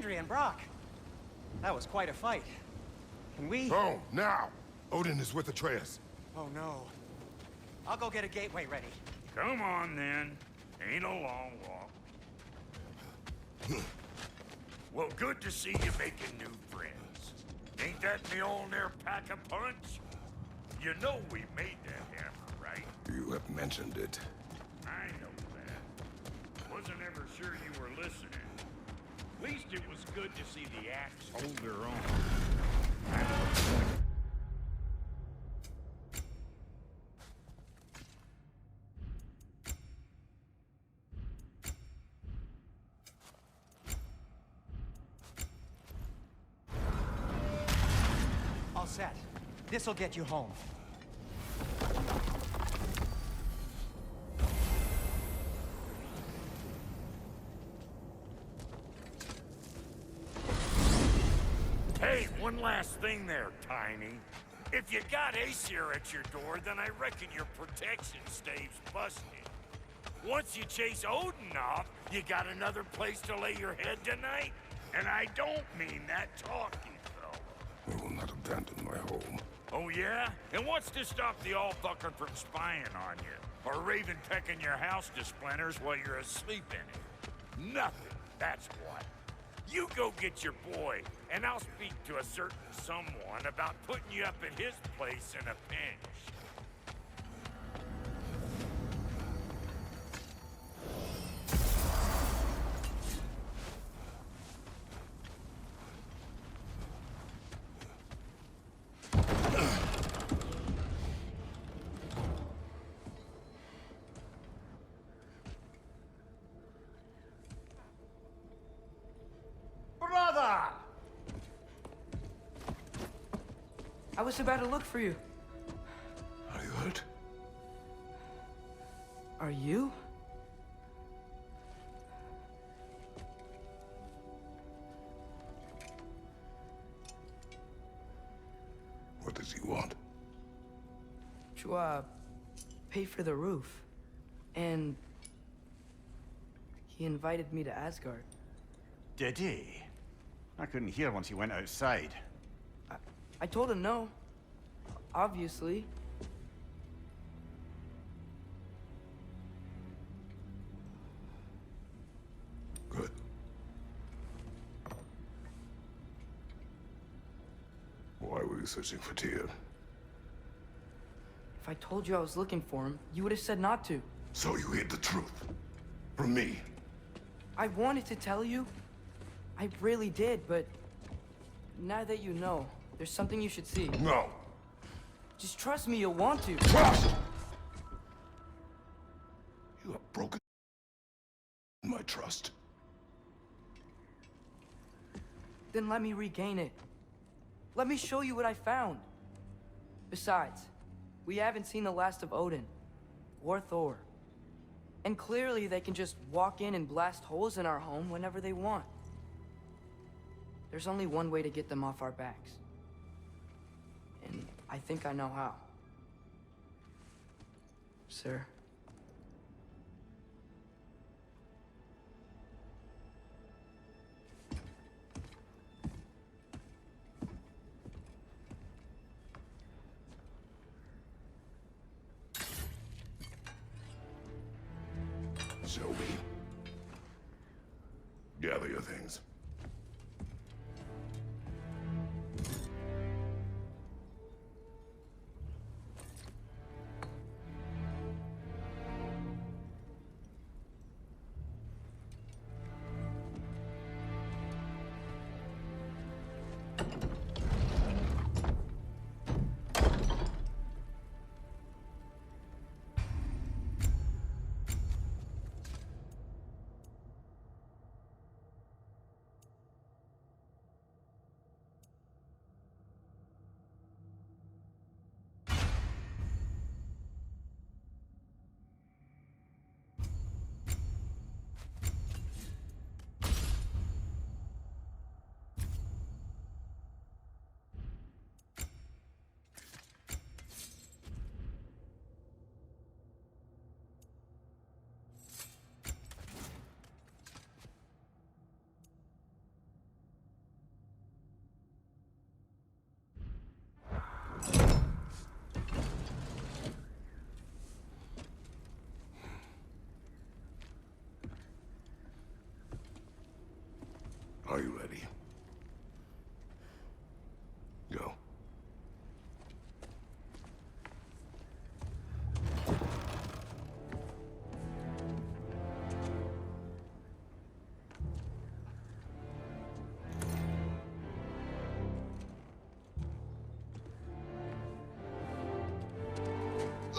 Sindri and Brock. That was quite a fight. Can we... Oh, now! Odin is with Atreus. Oh, no. I'll go get a gateway ready. Come on, then. Ain't a long walk. Well, good to see you making new friends. Ain't that the old there pack a punch? You know we made that hammer, right? You have mentioned it. I know that. Wasn't ever sure you were listening. At least it was good to see the axe hold their own. All set. This'll get you home. Hey, one last thing there, Tiny. If you got Aesir at your door, then I reckon your protection stave's busted. Once you chase Odin off, you got another place to lay your head tonight? And I don't mean that talking, though. I will not abandon my home. Oh, yeah? And what's to stop the all-fucker from spying on you? Or Raven pecking your house to splinters while you're asleep in it? Nothing, that's what. You go get your boy, and I'll speak to a certain someone about putting you up at his place in a pinch. Brother! I was about to look for you. Are you hurt? Are you? What does he want? To, pay for the roof. And... he invited me to Asgard. Did he? I couldn't hear once he went outside. I told him no. Obviously. Good. Why were you searching for Tyr? If I told you I was looking for him, you would have said not to. So you hid the truth. From me. I wanted to tell you. I really did, but... now that you know, there's something you should see. No. Just trust me, you'll want to. Trust! You have broken my trust. Then let me regain it. Let me show you what I found. Besides, we haven't seen the last of Odin. Or Thor. And clearly they can just walk in and blast holes in our home whenever they want. There's only one way to get them off our backs. And I think I know how. Sir. Show me. Gather your things.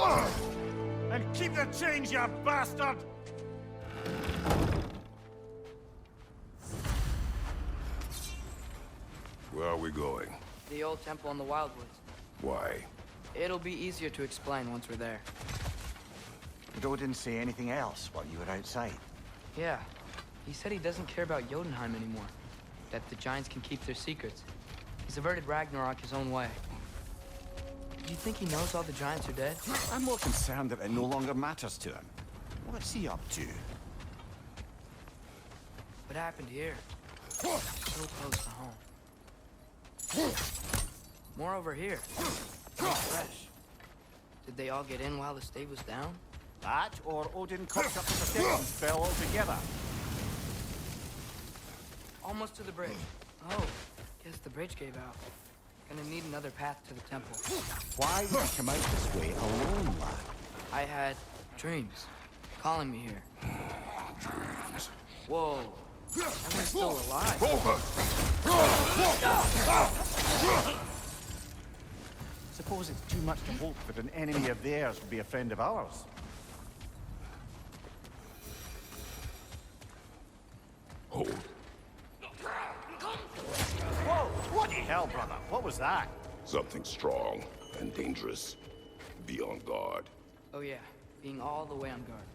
And keep the change, you bastard! Where are we going? The old temple in the Wildwoods. Why? It'll be easier to explain once we're there. But Odin say anything else while you were outside? Yeah. He said he doesn't care about Jotunheim anymore. That the Giants can keep their secrets. He's averted Ragnarok his own way. Do you think he knows all the Giants are dead? I'm more concerned that it no longer matters to him. What's he up to? What happened here? So close to home. More over here. Not fresh. Did they all get in while the stave was down? That, or Odin cocked up the protection spell altogether. Almost to the bridge. Oh, guess the bridge gave out. Gonna need another path to the temple. Why did you come out this way alone, lad? I had dreams calling me here. Dreams. Whoa. I'm still alive. Suppose it's too much to hope that an enemy of theirs would be a friend of ours. Hold. Whoa! What the hell, brother? What was that? Something strong and dangerous. Be on guard. Oh yeah, being all the way on guard.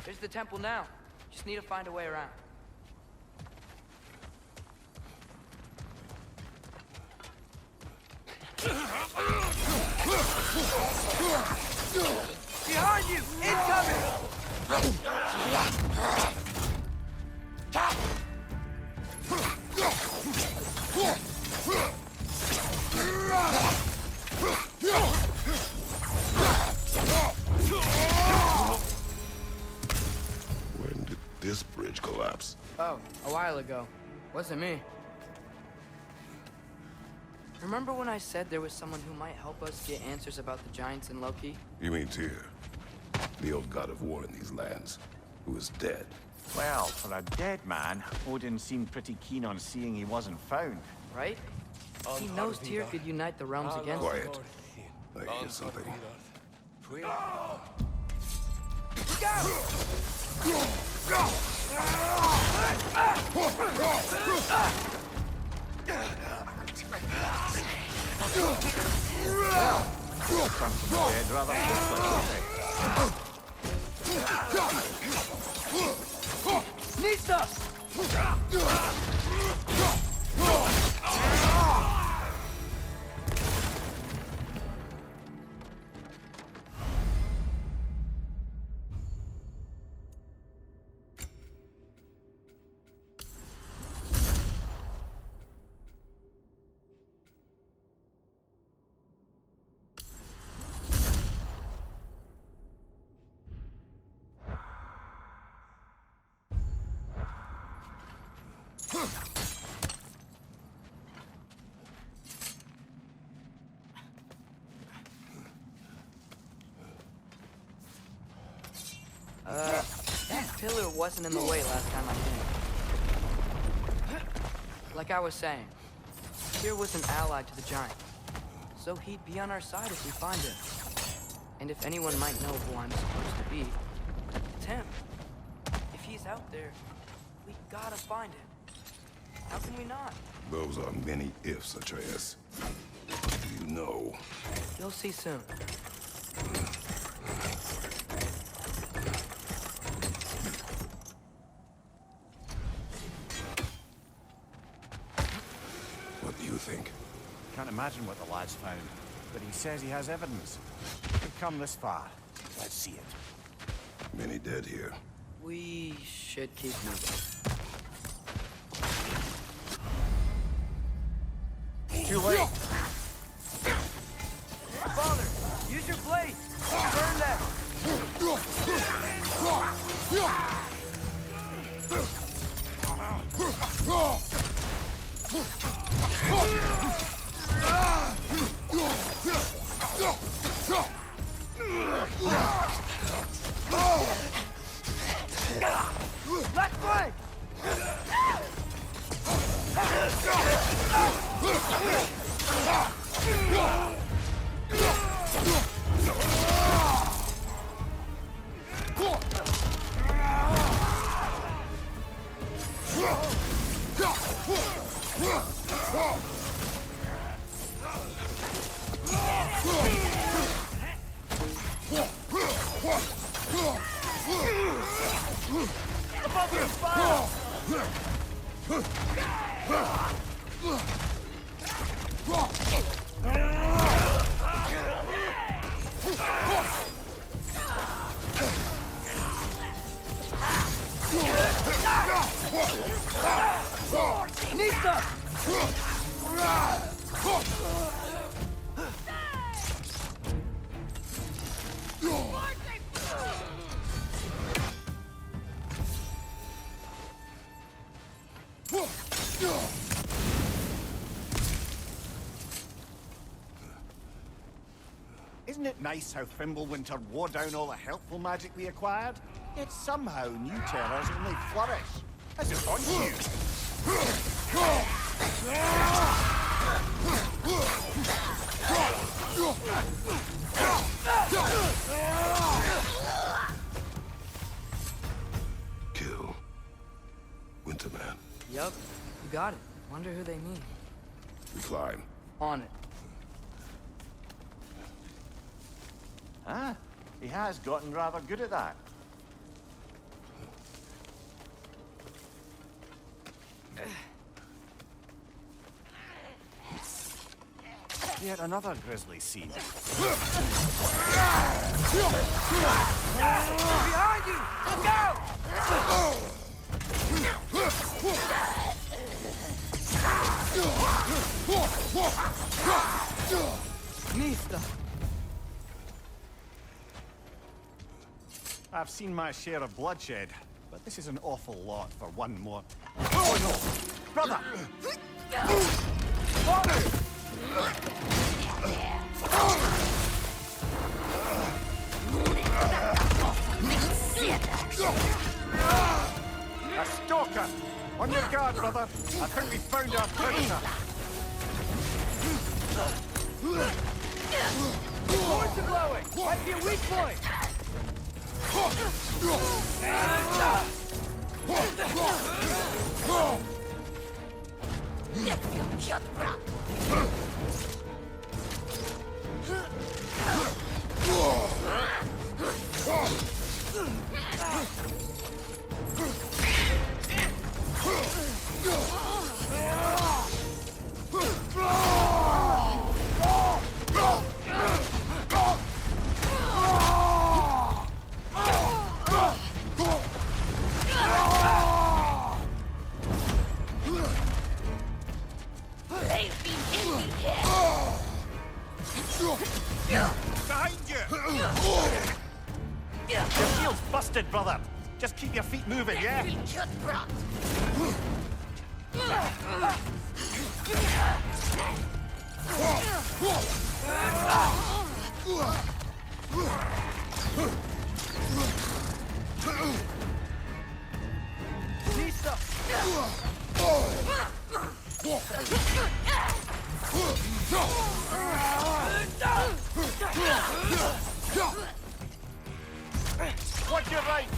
There's the temple now. Just need to find a way around. Behind you! Incoming! When did this bridge collapse? Oh, a while ago. Wasn't me. Remember when I said there was someone who might help us get answers about the Giants and Loki? You mean Tyr? The old god of war in these lands, who is dead. Well, for a dead man, Odin seemed pretty keen on seeing he wasn't found. Right? He knows Tyr could unite the realms against him. Quiet. I hear something. Dead rather quickly. Nista! That pillar wasn't in the way last time I came. Like I was saying, Tyr was an ally to the Giant, so he'd be on our side if we find him. And if anyone might know who I'm supposed to be, it's him. If he's out there, we gotta find him. How can we not? Those are many ifs, Atreus. Do you know? You'll see soon. What do you think? Can't imagine what the lad's found, but he says he has evidence. We've come this far. Let's see it. Many dead here. We should keep moving. Too late. Father, use your blade! Burn them! Left flank! Nista! Isn't it nice how Fimbulwinter wore down all the helpful magic we acquired? Yet somehow new terrors only flourish. As if on you. Kill Winterman. Yup, you got it. Wonder who they mean. We climb. On it. Ah, he has gotten rather good at that. Yet another grisly scene. Behind you! Let's go! Nista. I've seen my share of bloodshed, but this is an awful lot for one more. Oh no! Brother! A stalker! On your guard, brother! I think we found our predator! Points are glowing! Might be a weak point! Behind you! Your shield's busted, brother! Just keep your feet moving, yeah? Nista! Watch your right!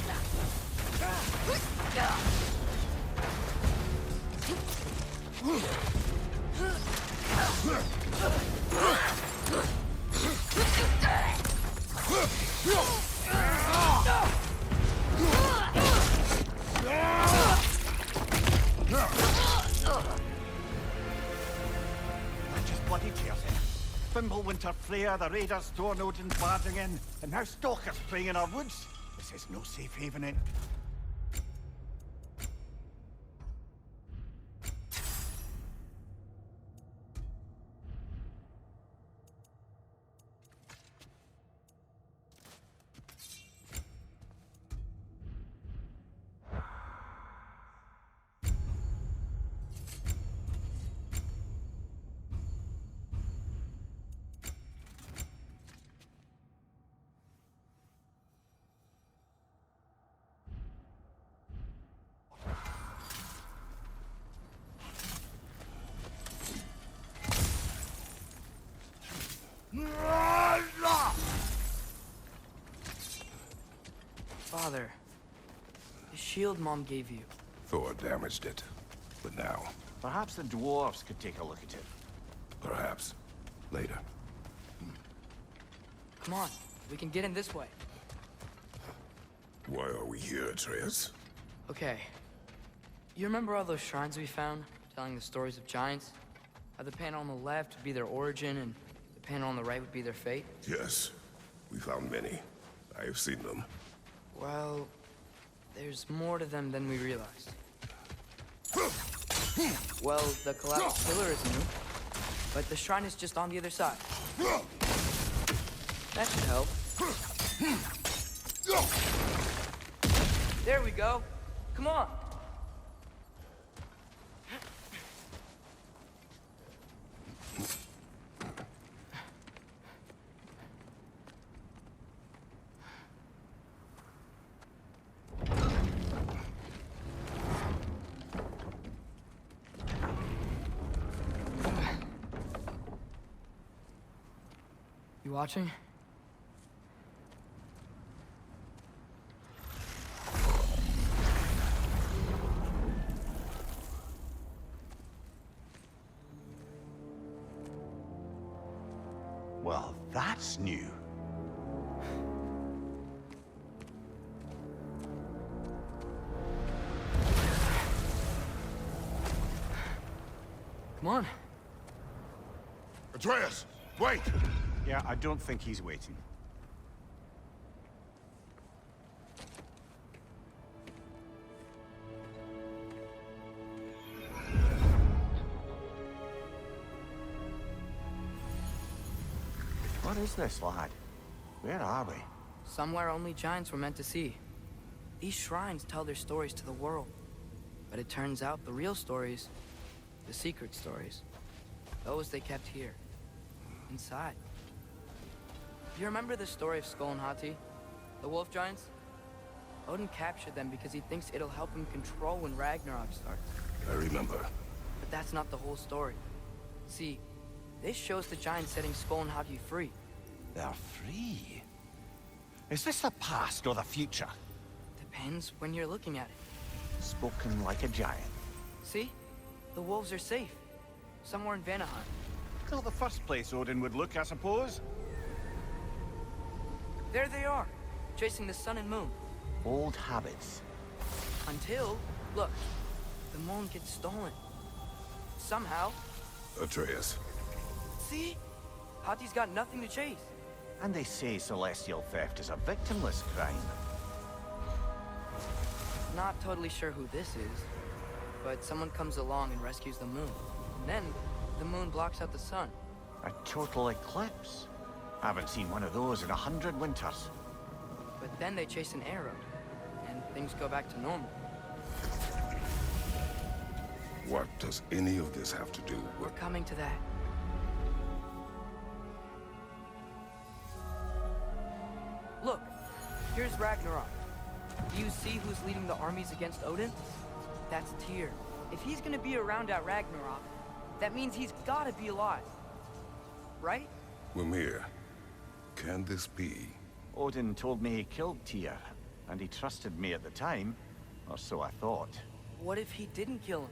Just bloody tears it. Fimbulwinter Freya, the raiders, Storm Odin barging in, and now stalkers preying in our woods. This is no safe haven in. Father, the shield Mom gave you. Thor damaged it. But now, Perhaps the dwarves could take a look at it. perhaps, later. Come on, we can get in this way. Why are we here, Atreus? Okay. You remember all those shrines we found, telling the stories of giants? How the panel on the left would be their origin, and the panel on the right would be their fate? Yes, we found many. I have seen them. Well, there's more to them than we realized. Well, the collapsed pillar is new, but the shrine is just on the other side. That should help. There we go. Come on. You watching? Well, that's new. Come on. Atreus, wait! Yeah, I don't think he's waiting. What is this, lad? Where are we? Somewhere only giants were meant to see. These shrines tell their stories to the world. But it turns out the real stories, the secret stories, those they kept here, inside. You remember the story of Skull and Hati, the wolf giants? Odin captured them because he thinks it'll help him control when Ragnarok starts. I remember. But that's not the whole story. See, this shows the giants setting Skull and Hati free. They're free. Is this the past or the future? Depends when you're looking at it. Spoken like a giant. See? The wolves are safe. Somewhere in Vanaheim. Not the first place Odin would look, I suppose. There they are, chasing the sun and moon. Old habits. Until, look, the moon gets stolen. Somehow. Atreus. See? Hati's got nothing to chase. And they say celestial theft is a victimless crime. Not totally sure who this is, but someone comes along and rescues the moon. And then, the moon blocks out the sun. A total eclipse. Haven't seen one of those in 100 winters. But then they chase an arrow, and things go back to normal. What does any of this have to do We're with... coming to that. Look, here's Ragnarok. Do you see who's leading the armies against Odin? That's Tyr. If he's gonna be around at Ragnarok, that means he's gotta be alive. Right? Mimir, can this be? Odin told me he killed Tyr, and he trusted me at the time, or so I thought. What if he didn't kill him?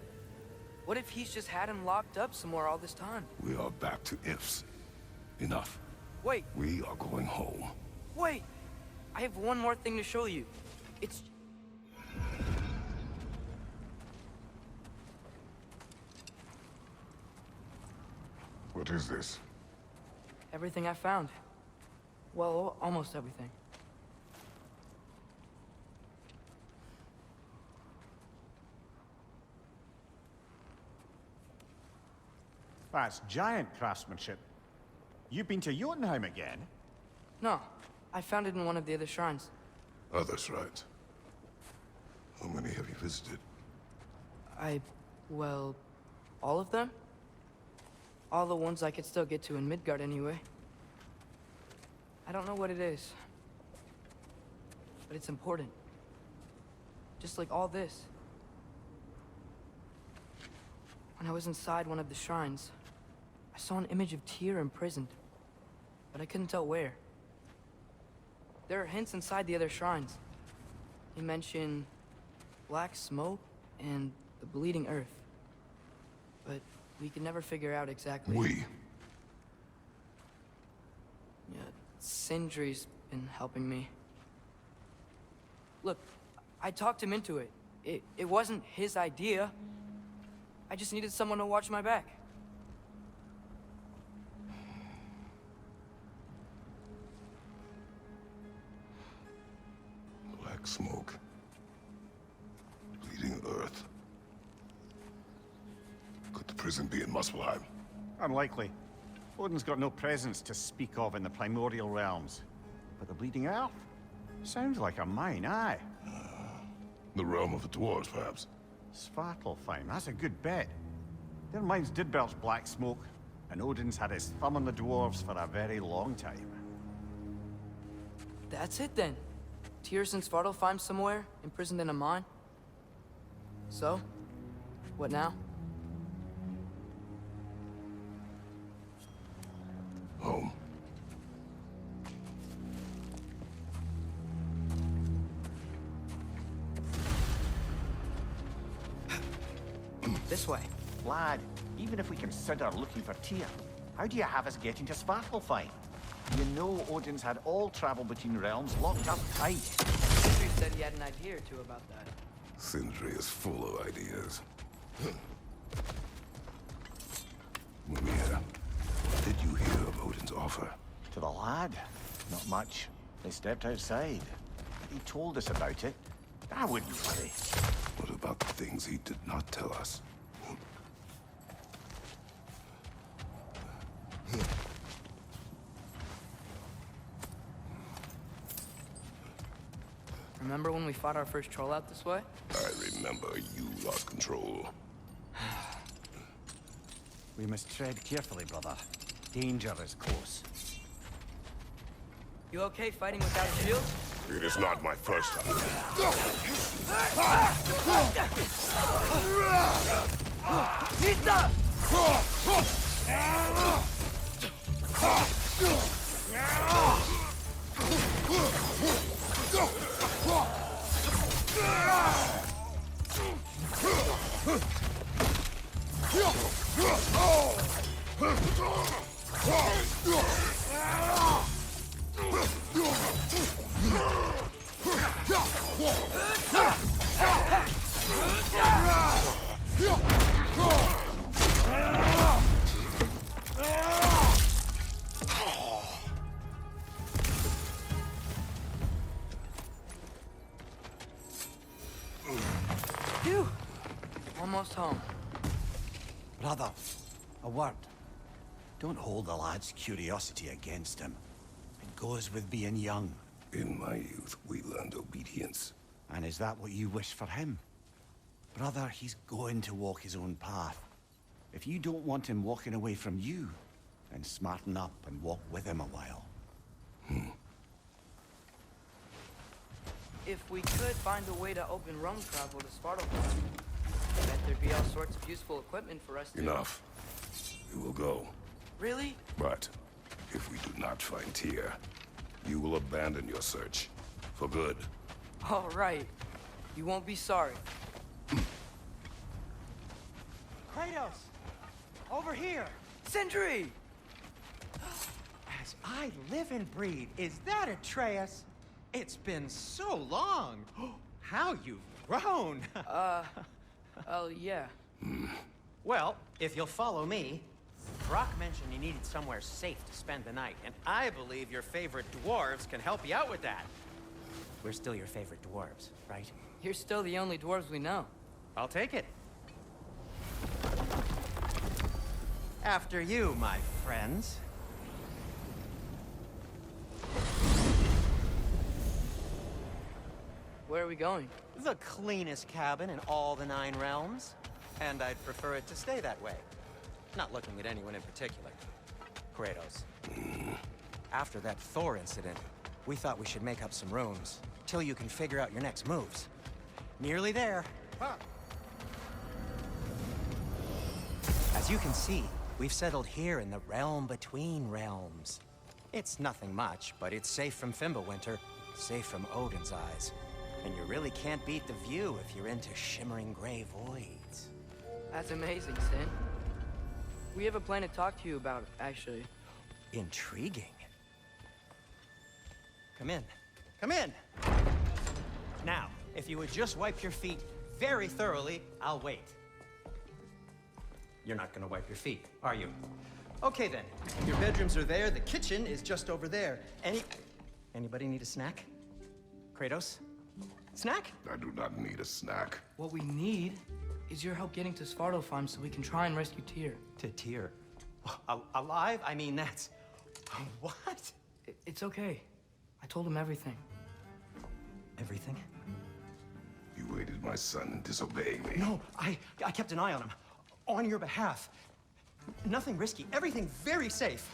What if he's just had him locked up somewhere all this time? We are back to ifs. Enough. Wait, We are going home. wait! I have one more thing to show you. It's... What is this? everything I found. Well, almost everything. That's giant craftsmanship. You've been to Jotunheim again? No, I found it in one of the other shrines. Other shrines. How many have you visited? Well, all of them? All the ones I could still get to in Midgard anyway. I don't know what it is, but it's important. Just like all this. When I was inside one of the shrines, I saw an image of Tyr imprisoned, but I couldn't tell where. There are hints inside the other shrines. They mention black smoke and the bleeding earth. But we could never figure out exactly... We. Yeah, Sindri's been helping me. Look, I talked him into it. It wasn't his idea. I just needed someone to watch my back. Black smoke. Bleeding earth. Could the prison be in Muspelheim? Unlikely. Odin's got no presence to speak of in the primordial realms. But the Bleeding Earth? Sounds like a mine, aye. The realm of the dwarves, perhaps. Svartalfheim, that's a good bet. Their mines did belch black smoke, and Odin's had his thumb on the dwarves for a very long time. That's it then. Tyr's in Svartalfheim somewhere, imprisoned in a mine. So, what now? Home. This way. Lad, even if we consider looking for Tyr, how do you have us getting to Svartalfheim? You know Odin's had all travel between realms locked up tight. Sindri said he had an idea or two about that. Sindri is full of ideas. Mimir, what did you hear of Odin's offer? To the lad? Not much. They stepped outside. He told us about it. I wouldn't worry. What about the things he did not tell us? Remember when we fought our first troll out this way? I remember you lost control. We must tread carefully, brother. Danger is close. You okay fighting without a shield? It is not my first time. Nita! Phew! Almost home. Brother, a word. Don't hold the lad's curiosity against him. It goes with being young. In my youth, we learned obedience. And is that what you wish for him? Brother, he's going to walk his own path. If you don't want him walking away from you, then smarten up and walk with him a while. If we could find a way to open roam travel to Svartalfheim, I bet there'd be all sorts of useful equipment for us to... Enough. We will go. Really? But if we do not find Tyr, you will abandon your search. For good. All right. You won't be sorry. Kratos! Over here! Sindri! As I live and breathe, is that Atreus? It's been so long! How you've grown! Oh, yeah. Well, if you'll follow me, Brock mentioned you needed somewhere safe to spend the night, and I believe your favorite dwarves can help you out with that. We're still your favorite dwarves, right? You're still the only dwarves we know. I'll take it. After you, my friends. Where are we going? The cleanest cabin in all the 9 realms. And I'd prefer it to stay that way. Not looking at anyone in particular. Kratos. After that Thor incident, we thought we should make up some rooms, till you can figure out your next moves. Nearly there. As you can see, we've settled here in the realm between realms. It's nothing much, but it's safe from Fimbulwinter, safe from Odin's eyes. And you really can't beat the view if you're into shimmering gray voids. That's amazing, Sin. We have a plan to talk to you about, actually. Intriguing. Come in. Come in! Now, if you would just wipe your feet very thoroughly, I'll wait. You're not gonna wipe your feet, are you? Okay then. Your bedrooms are there, the kitchen is just over there. Anybody need a snack? Kratos? Snack? I do not need a snack. What we need is your help getting to Svartalfheim so we can try and rescue Tyr. To Tyr? Alive? I mean, that's... What? It's okay. I told him everything. Everything? You aided my son in disobeying me. No, I kept an eye on him. On your behalf. Nothing risky. Everything very safe.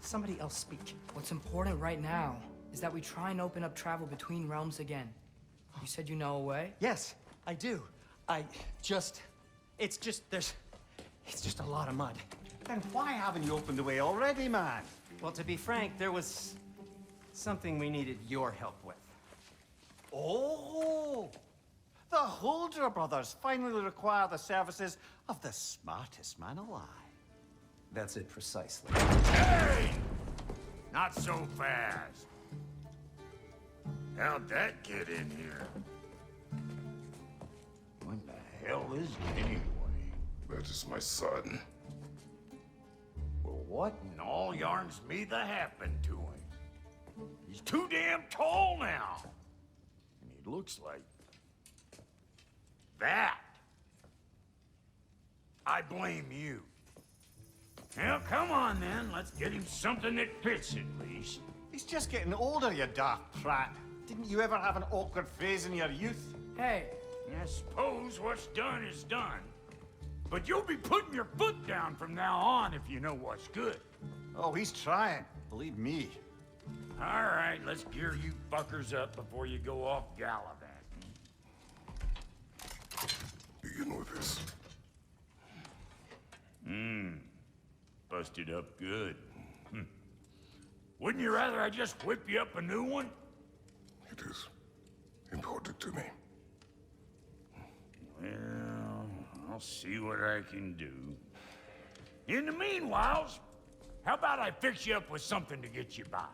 Somebody else speak. What's important right now is that we try and open up travel between realms again. You said you know a way? Yes, I do. It's just a lot of mud. Then why haven't you opened the way already, man? Well, to be frank, there was something we needed your help with. Oh! The Holder brothers finally require the services of the smartest man alive. That's it precisely. Hey! Not so fast. How'd that get in here? What the hell is it anyway? That is my son. Well, what in all yarns me that happened to him? He's too damn tall now. And he looks like... that. I blame you. Well, come on then. Let's get him something that fits at least. He's just getting older, you daft prat. Didn't you ever have an awkward phase in your youth? Hey, I suppose what's done is done. But you'll be putting your foot down from now on if you know what's good. Oh, he's trying. Believe me. All right, let's gear you fuckers up before you go off gallivanting. Begin with this. Busted up good. Wouldn't you rather I just whip you up a new one? It is important to me. Well, I'll see what I can do. In the meanwhile, how about I fix you up with something to get you by?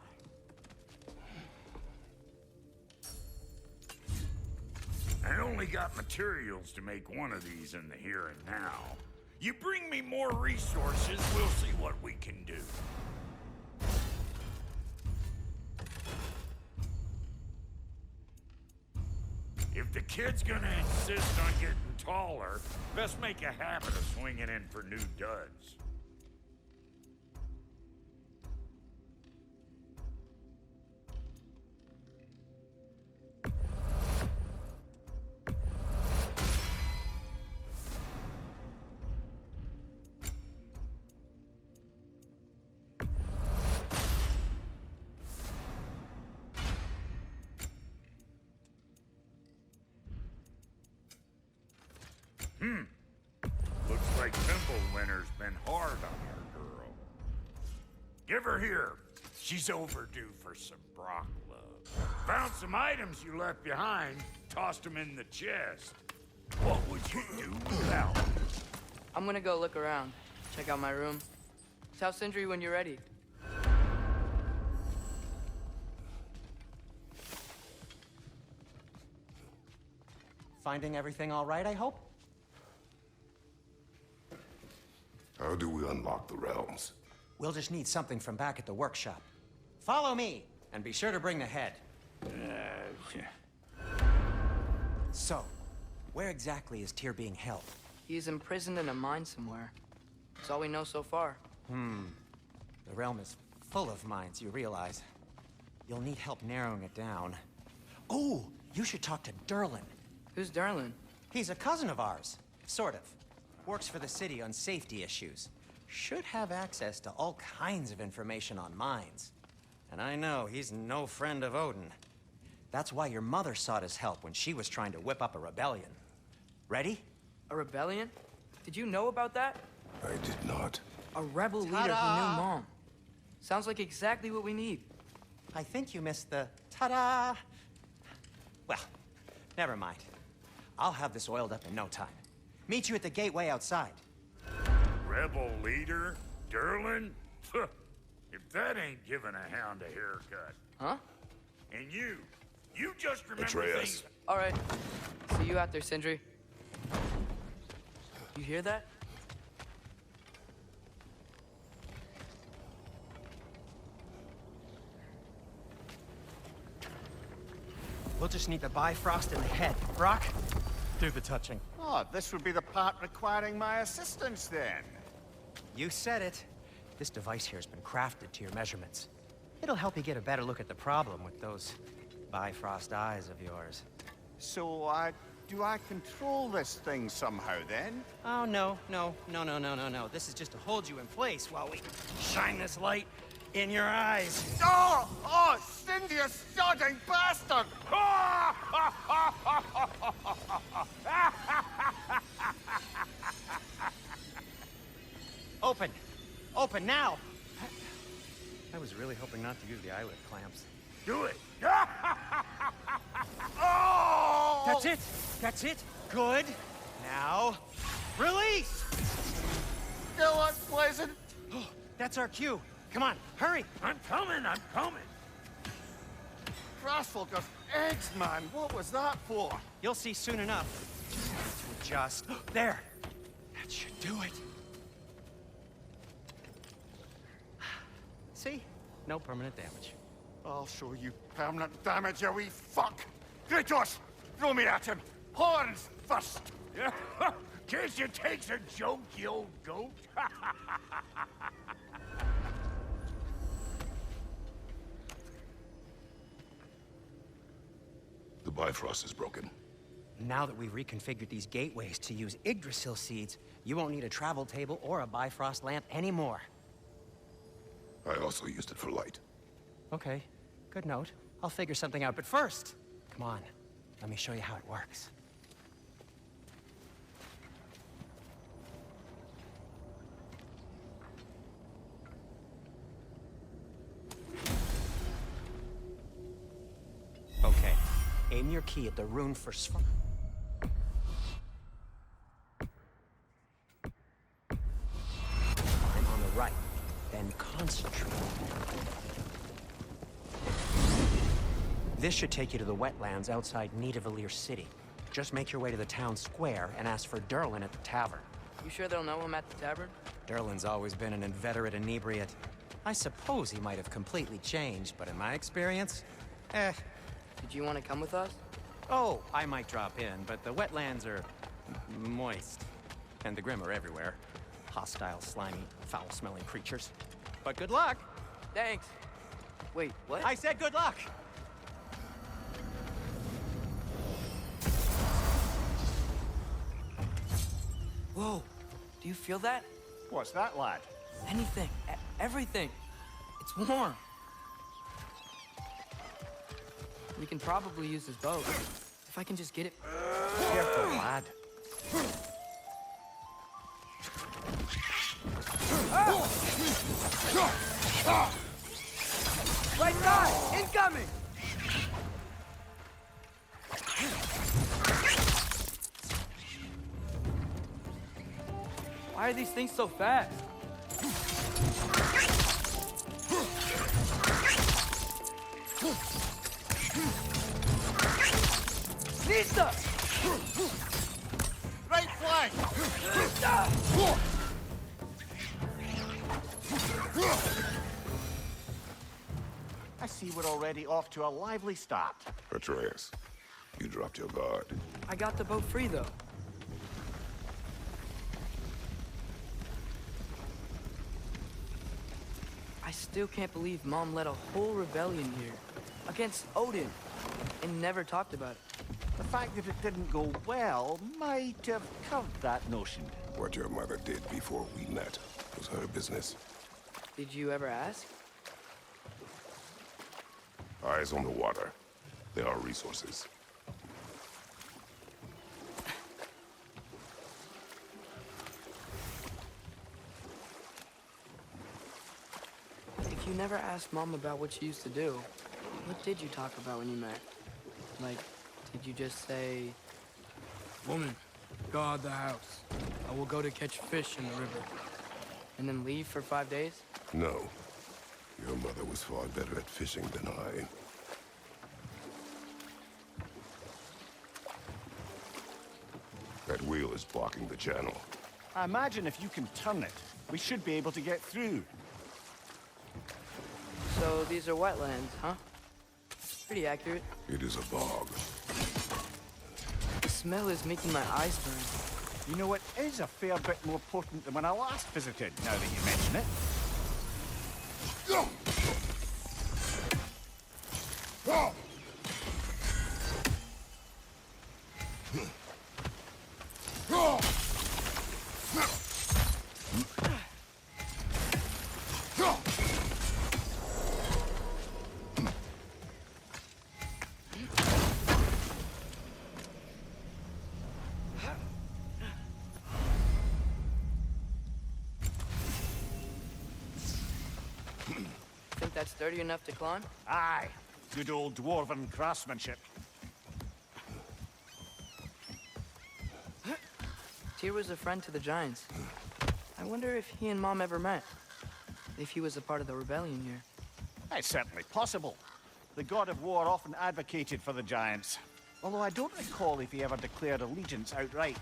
I only got materials to make one of these in the here and now. You bring me more resources, we'll see what we can do. If the kid's gonna insist on getting taller, best make a habit of swinging in for new duds. Looks like Winter's been hard on our girl. Give her here. She's overdue for some Brock love. Found some items you left behind, tossed them in the chest. What would you do without them? I'm gonna go look around. Check out my room. Tell Sindri when you're ready. Finding everything all right, I hope? How do we unlock the realms? We'll just need something from back at the workshop. Follow me, and be sure to bring the head. So, where exactly is Tyr being held? He's imprisoned in a mine somewhere. That's all we know so far. The realm is full of mines, you realize. You'll need help narrowing it down. Oh, you should talk to Durlin. Who's Darlin? He's a cousin of ours, sort of. Works for the city on safety issues. Should have access to all kinds of information on mines. And I know he's no friend of Odin. That's why your mother sought his help when she was trying to whip up a rebellion. Ready? A rebellion? Did you know about that? I did not. A rebel leader who knew Mom. Sounds like exactly what we need. I think you missed the ta-da. Well, never mind. I'll have this oiled up in no time. Meet you at the gateway outside. Rebel leader? Durlin? If that ain't giving a hound a haircut. Huh? And you just remember Atreus. things... All right. See you out there, Sindri. You hear that? We'll just need the Bifrost in the head. Brock, do the touching. Oh, this would be the part requiring my assistance then. You said it. This device here has been crafted to your measurements. It'll help you get a better look at the problem with those Bifrost eyes of yours. So, do I control this thing somehow then? Oh, no. This is just to hold you in place while we shine this light in your eyes. Oh! Oh, Cindy, you sodding bastard! Open! Open now! I was really hoping not to use the eyelid clamps. Do it. Oh! That's it! That's it! Good! Now, release! Still unpleasant. Oh, that's our cue. Come on, hurry! I'm coming. Crossfocus eggs, man. What was that for? You'll see soon enough. Just... there! That should do it. See? No permanent damage. I'll show you permanent damage, you wee fuck. Kratos, throw me at him. Horns first. Guess you takes a joke, you old goat. The Bifrost is broken. Now that we've reconfigured these gateways to use Yggdrasil seeds, you won't need a travel table or a Bifrost lamp anymore. I also used it for light. Okay, good note. I'll figure something out, but first, come on, let me show you how it works. Okay, aim your key at the rune for I'm on the right, then concentrate. This should take you to the wetlands outside Nidavellir City. Just make your way to the town square and ask for Derlin at the tavern. You sure they'll know him at the tavern? Derlin's always been an inveterate inebriate. I suppose he might have completely changed, but in my experience, Did you want to come with us? Oh, I might drop in, but the wetlands are moist. And the Grim are everywhere. Hostile, slimy, foul-smelling creatures. But good luck! Thanks. Wait, what? I said good luck! Whoa, do you feel that? What's that, lad? Anything, everything. It's warm. We can probably use this boat. If I can just get it... Careful, lad. Right side! Incoming! Why are these things so fast? Nista! Right flank! I see we're already off to a lively start. Atreus, you dropped your guard. I got the boat free, though. I still can't believe Mom led a whole rebellion here against Odin and never talked about it. The fact that it didn't go well might have covered that notion. What your mother did before we met was her business. Did you ever ask? Eyes on the water. There are resources. If you never asked Mom about what she used to do, what did you talk about when you met? Like, did you just say... Woman, guard the house. I will go to catch fish in the river. And then leave for 5 days? No. Your mother was far better at fishing than I. That wheel is blocking the channel. I imagine if you can turn it, we should be able to get through. So these are wetlands, huh? Pretty accurate. It is a bog. The smell is making my eyes burn. You know, it is a fair bit more potent than when I last visited, now that you mention it. Think that's sturdy enough to climb? Aye, good old dwarven craftsmanship. Tyr was a friend to the Giants. I wonder if he and Mom ever met. If he was a part of the rebellion here. It's certainly possible. The god of war often advocated for the Giants. Although I don't recall if he ever declared allegiance outright.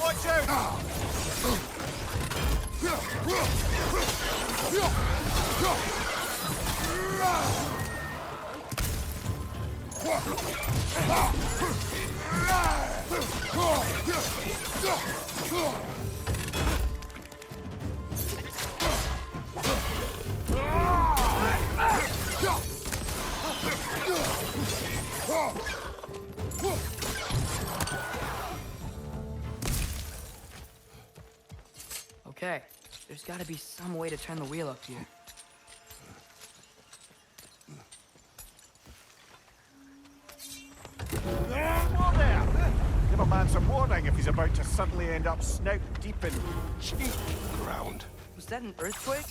Watch out! Okay, there's gotta be some way to turn the wheel up here. Whoa there! Give a man some warning if he's about to suddenly end up snout deep in cheek. Ground. Was that an earthquake?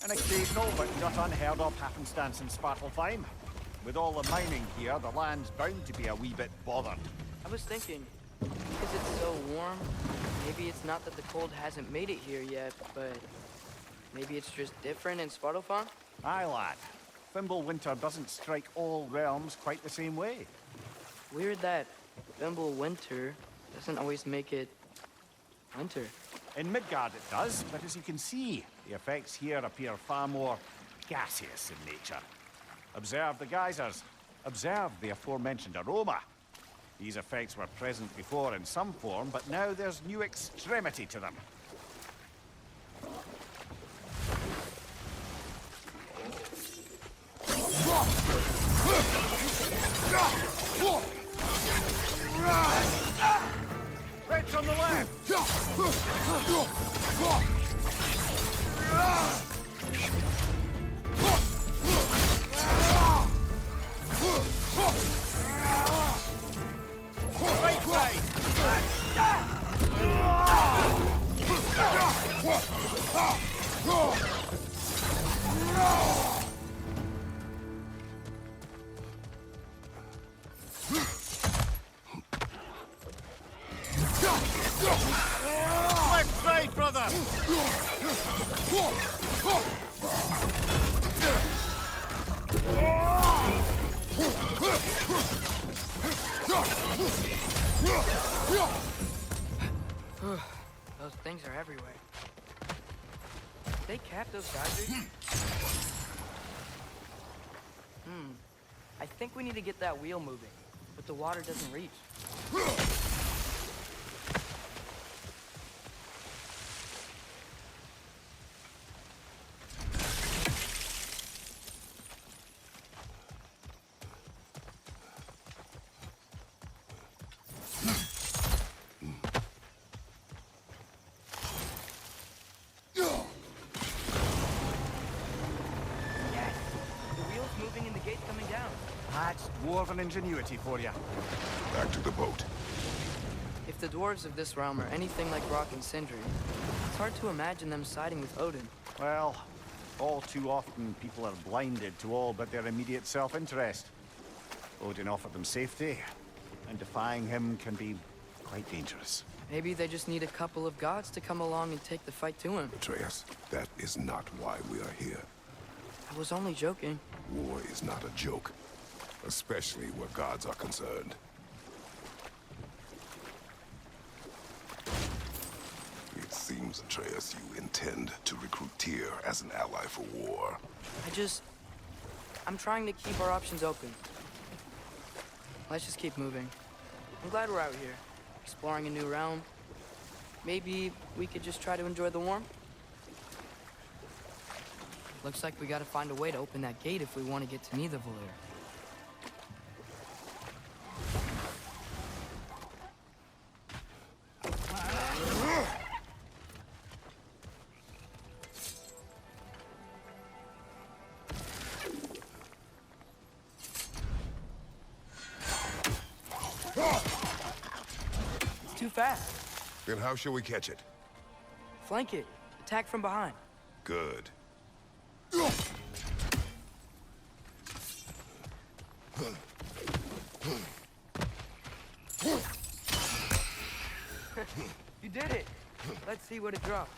An occasional but not unheard of happenstance in Svartalfheim. With all the mining here, the land's bound to be a wee bit bothered. I was thinking, because it's so warm, maybe it's not that the cold hasn't made it here yet, but maybe it's just different in Svartalfheim? Aye, lad. Fimbulwinter doesn't strike all realms quite the same way. Weird that Fimbulwinter doesn't always make it winter. In Midgard it does, but as you can see, the effects here appear far more gaseous in nature. Observe the geysers. Observe the aforementioned aroma. These effects were present before in some form, but now there's new extremity to them. Right on the left! Right side! Left side, brother! Those things are everywhere. Did they cap those geysers? I think we need to get that wheel moving, but the water doesn't reach. That's dwarven ingenuity for you. Back to the boat. If the dwarves of this realm are anything like Rock and Sindri, it's hard to imagine them siding with Odin. Well, all too often people are blinded to all but their immediate self-interest. Odin offered them safety, and defying him can be quite dangerous. Maybe they just need a couple of gods to come along and take the fight to him. Atreus, that is not why we are here. I was only joking. War is not a joke, especially where gods are concerned. It seems, Atreus, you intend to recruit Tyr as an ally for war. I'm trying to keep our options open. Let's just keep moving. I'm glad we're out here, exploring a new realm. Maybe we could just try to enjoy the warmth? Looks like we gotta find a way to open that gate if we want to get to Nidavellir. It's too fast. Then how shall we catch it? Flank it. Attack from behind. Good. You did it! Let's see what it dropped.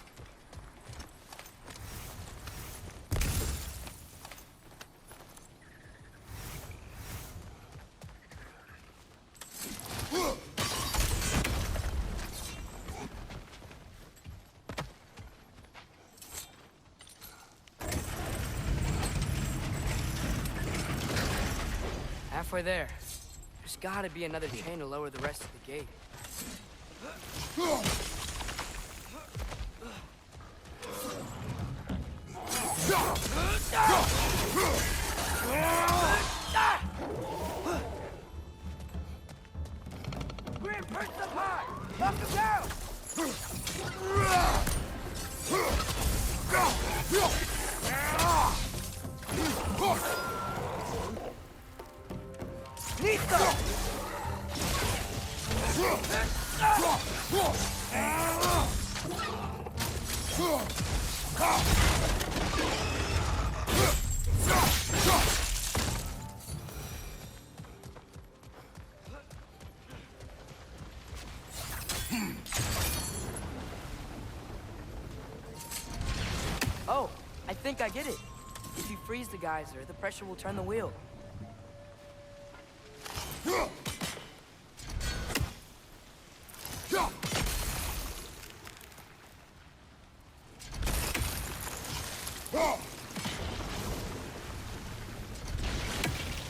Halfway there. There's gotta be another chain to lower the rest of the gate. Grim, perch up high! Knock him down! Nista! Oh, I think I get it. If you freeze the geyser, the pressure will turn the wheel.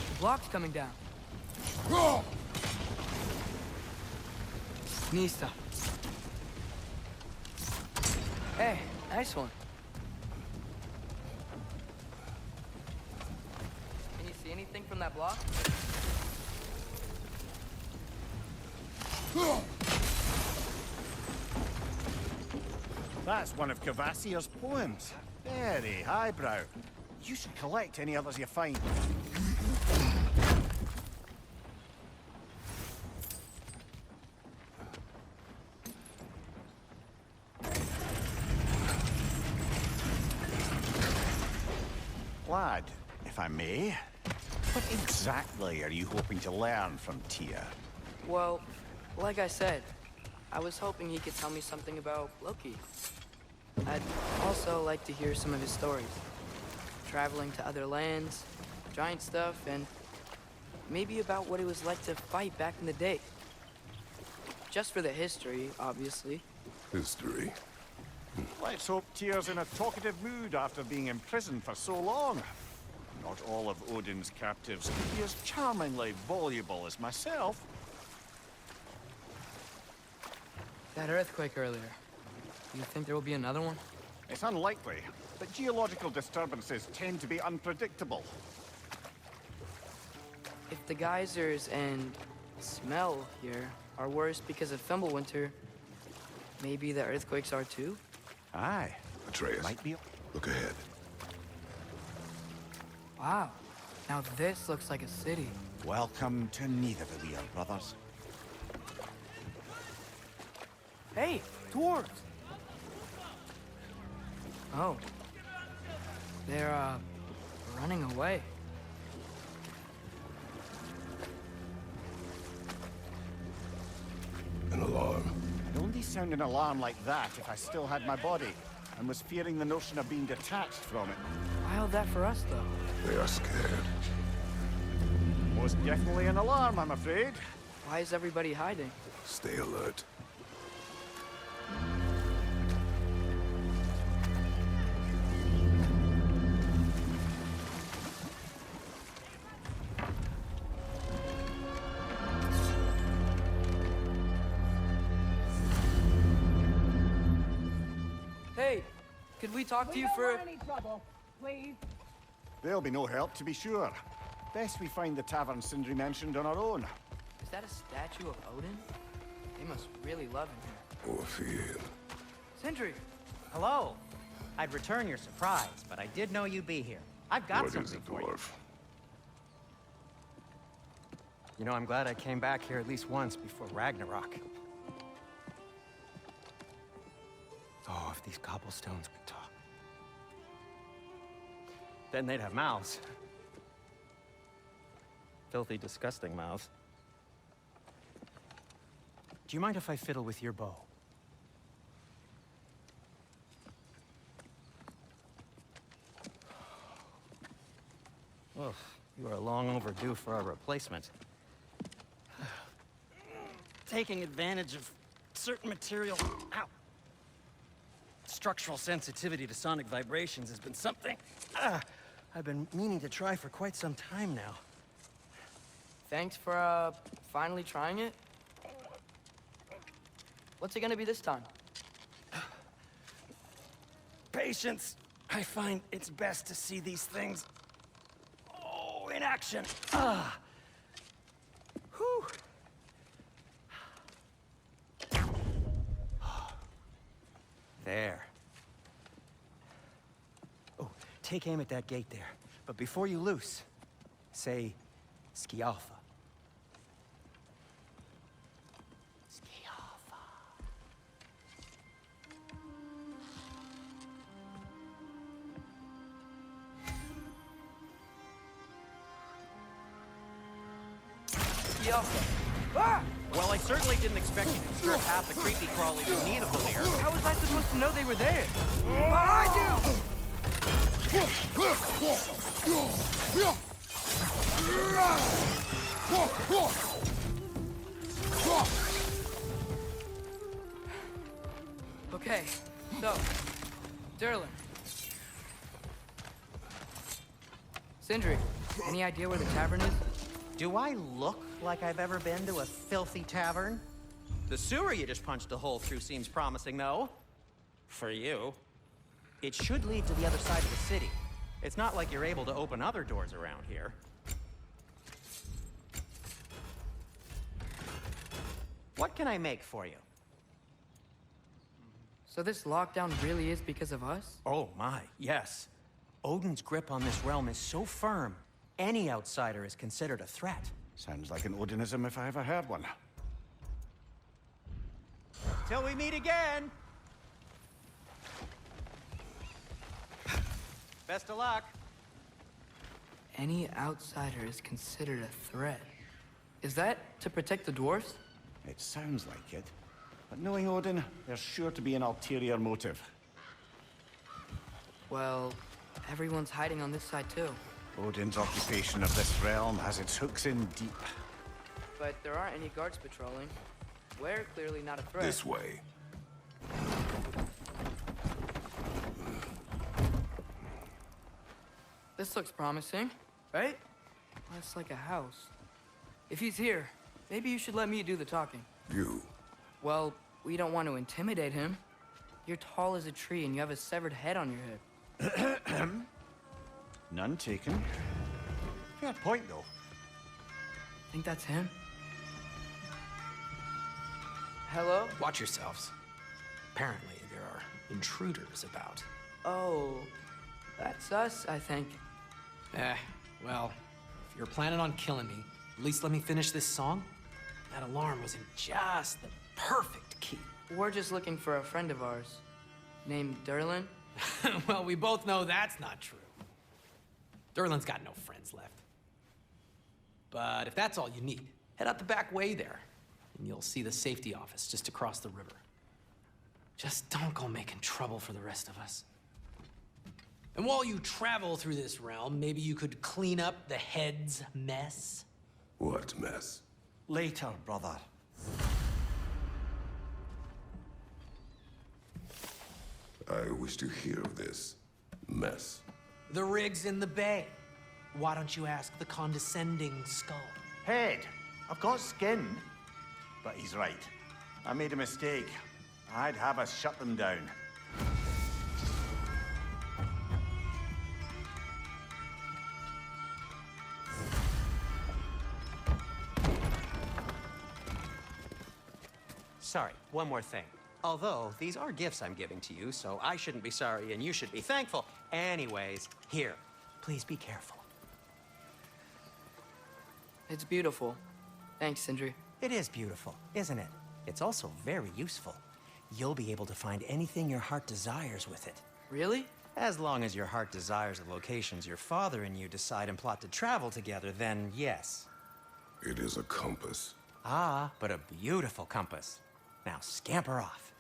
The block's coming down. Nista. Hey, nice one. Can you see anything from that block? That's one of Kvasir's poems. Very highbrow. You should collect any others you find. Lad, if I may, what exactly are you hoping to learn from Tyr? Well, like I said, I was hoping he could tell me something about Loki. I'd also like to hear some of his stories. Traveling to other lands, giant stuff, and maybe about what it was like to fight back in the day. Just for the history, obviously. History. Let's hope Tyr's in a talkative mood after being imprisoned for so long. Not all of Odin's captives could be as charmingly voluble as myself. That earthquake earlier. Do you think there will be another one? It's unlikely, but geological disturbances tend to be unpredictable. If the geysers and smell here are worse because of Fimbulwinter, maybe the earthquakes are too? Aye. Atreus, Might be. look ahead. Wow. Now this looks like a city. Welcome to Nidavellir, brothers. Hey, dwarves! Oh. They're, running away. An alarm. I'd only sound an alarm like that if I still had my body, and was fearing the notion of being detached from it. Wild that for us, though. They are scared. Most definitely an alarm, I'm afraid. Why is everybody hiding? Stay alert. Hey, could we talk to you for... any trouble, please. There'll be no help, to be sure. Best we find the tavern Sindri mentioned on our own. Is that a statue of Odin? They must really love him here. Or fear. Sindri! Hello. I'd return your surprise, but I did know you'd be here. I've got What is something it, for you. dwarf? You know, I'm glad I came back here at least once before Ragnarok. Oh, if these cobblestones could talk. Then they'd have mouths. Filthy, disgusting mouths. Do you mind if I fiddle with your bow? Oh, you are long overdue for a replacement. Taking advantage of certain material. Ow. Structural sensitivity to sonic vibrations has been something I've been meaning to try for quite some time now. Thanks for, finally trying it. What's it gonna be this time? Patience. I find it's best to see these things, in action. Whew. There. Oh, take aim at that gate there. But before you loose, say, Skialfa. Skialfa. Skialfa. Ah! Well, I certainly didn't expect you to strip half the creepy crawlies who need a Valir. How was I supposed to know they were there? Behind you! Okay, so, Durlin. Sindri, any idea where the tavern is? Do I look like I've ever been to a filthy tavern? The sewer you just punched a hole through seems promising, though. For you. It should lead to the other side of the city. It's not like you're able to open other doors around here. What can I make for you? So this lockdown really is because of us? Oh my, yes. Odin's grip on this realm is so firm, any outsider is considered a threat. Sounds like an Odinism if I ever heard one. Till we meet again! Best of luck. Any outsider is considered a threat. Is that to protect the dwarves? It sounds like it. But knowing Odin, there's sure to be an ulterior motive. Well, everyone's hiding on this side too. Odin's occupation of this realm has its hooks in deep. But there aren't any guards patrolling. We're clearly not a threat. This way. This looks promising, right? Well, it's like a house. If he's here, maybe you should let me do the talking. You. Well, we don't want to intimidate him. You're tall as a tree and you have a severed head on your head. None taken. Fair point, though. Think that's him? Hello? Watch yourselves. Apparently, there are intruders about. Oh, that's us, I think. Well, if you're planning on killing me, at least let me finish this song. That alarm was in just the perfect key. We're just looking for a friend of ours named Derlin. Well, we both know that's not true. Derlin's got no friends left. But if that's all you need, head out the back way there, and you'll see the safety office just across the river. Just don't go making trouble for the rest of us. And while you travel through this realm, maybe you could clean up the head's mess? What mess? Later, brother. I wish to hear of this mess. The rig's in the bay. Why don't you ask the condescending skull? Head, I've got skin. But he's right. I made a mistake. I'd have us shut them down. Sorry, one more thing. Although, these are gifts I'm giving to you, so I shouldn't be sorry and you should be thankful. Anyways, here, please be careful. It's beautiful. Thanks, Sindri. It is beautiful, isn't it? It's also very useful. You'll be able to find anything your heart desires with it. Really? As long as your heart desires the locations your father and you decide and plot to travel together, then yes. It is a compass. Ah, but a beautiful compass. Now scamper off.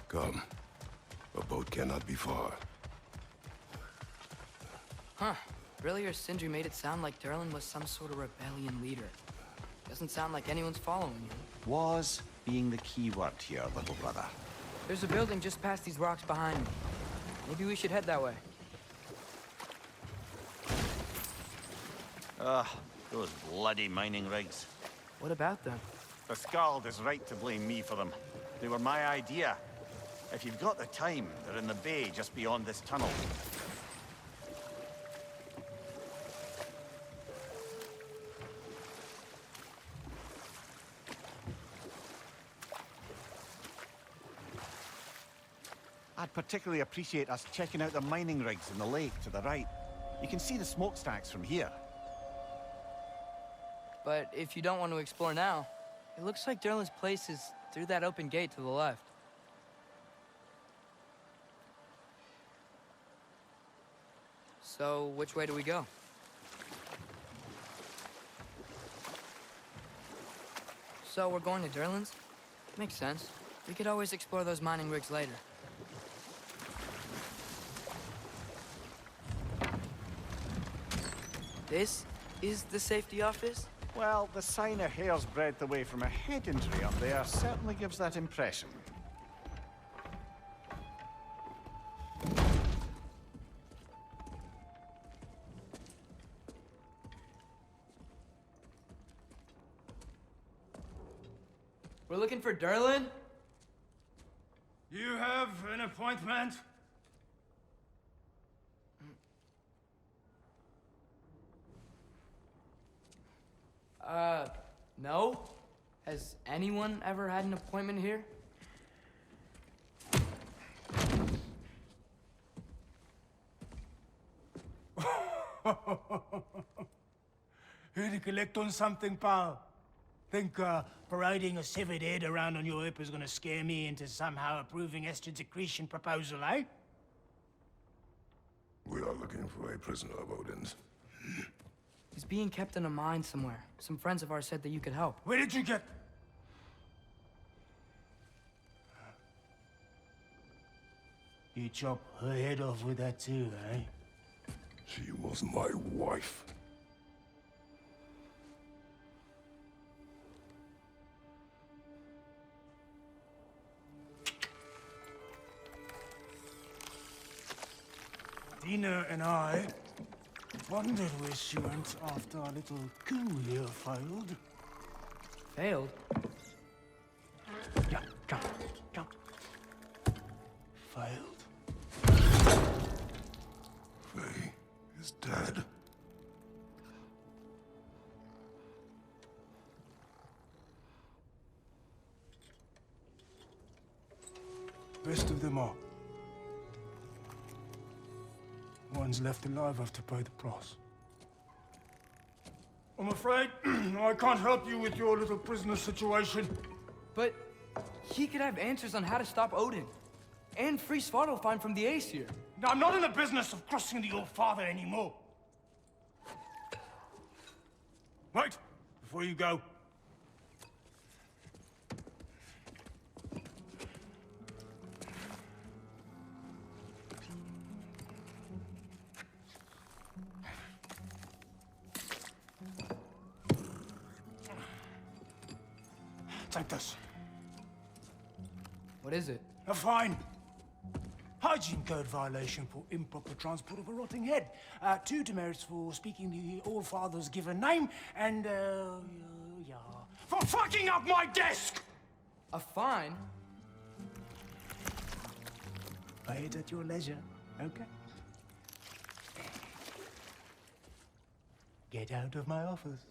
Come. A boat cannot be far. Huh. Earlier, Sindri made it sound like Derlin was some sort of rebellion leader. Doesn't sound like anyone's following you. Was being the key word here, little brother. There's a building just past these rocks behind me. Maybe we should head that way. Those bloody mining rigs. What about them? The Skald is right to blame me for them. They were my idea. If you've got the time, they're in the bay just beyond this tunnel. I'd particularly appreciate us checking out the mining rigs in the lake to the right. You can see the smokestacks from here. But if you don't want to explore now, it looks like Derlin's place is through that open gate to the left. So, which way do we go? So, we're going to Derlin's? Makes sense. We could always explore those mining rigs later. This is the safety office? Well, the sign a hair's breadth away from a head injury up there certainly gives that impression. We're looking for Derlin? You have an appointment? No? Has anyone ever had an appointment here? Here to collect on something, pal? Think parading a severed head around on your hip is gonna scare me into somehow approving Estrid's accretion proposal, eh? We are looking for a prisoner of Odin's. He's being kept in a mine somewhere. Some friends of ours said that you could help. Where did you get... You chop her head off with that too, eh? She was my wife. Tina and I wondered where she went after our little coup here failed. Failed? Yeah, jump. Failed. Faye is dead. Rest of them are. One's left alive have to pay the price. I'm afraid I can't help you with your little prisoner situation. But he could have answers on how to stop Odin. And free Svartalfheim from the Aesir. Now, I'm not in the business of crossing the old father anymore. Wait, before you go. Take this. What is it? A fine. Hygiene code violation for improper transport of a rotting head. 2 demerits for speaking the All-Father's given name, and, yeah, for fucking up my desk! A fine? Pay it at your leisure, okay? Get out of my office.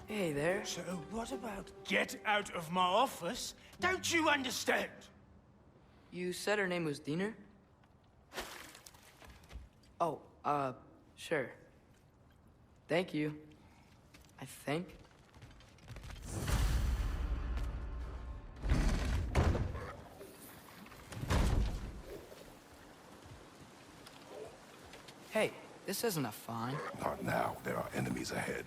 Hey there. So what about get out of my office? Don't you understand? You said her name was Diener? Oh, sure. Thank you. I think. Hey, this isn't a fine. Not now. There are enemies ahead.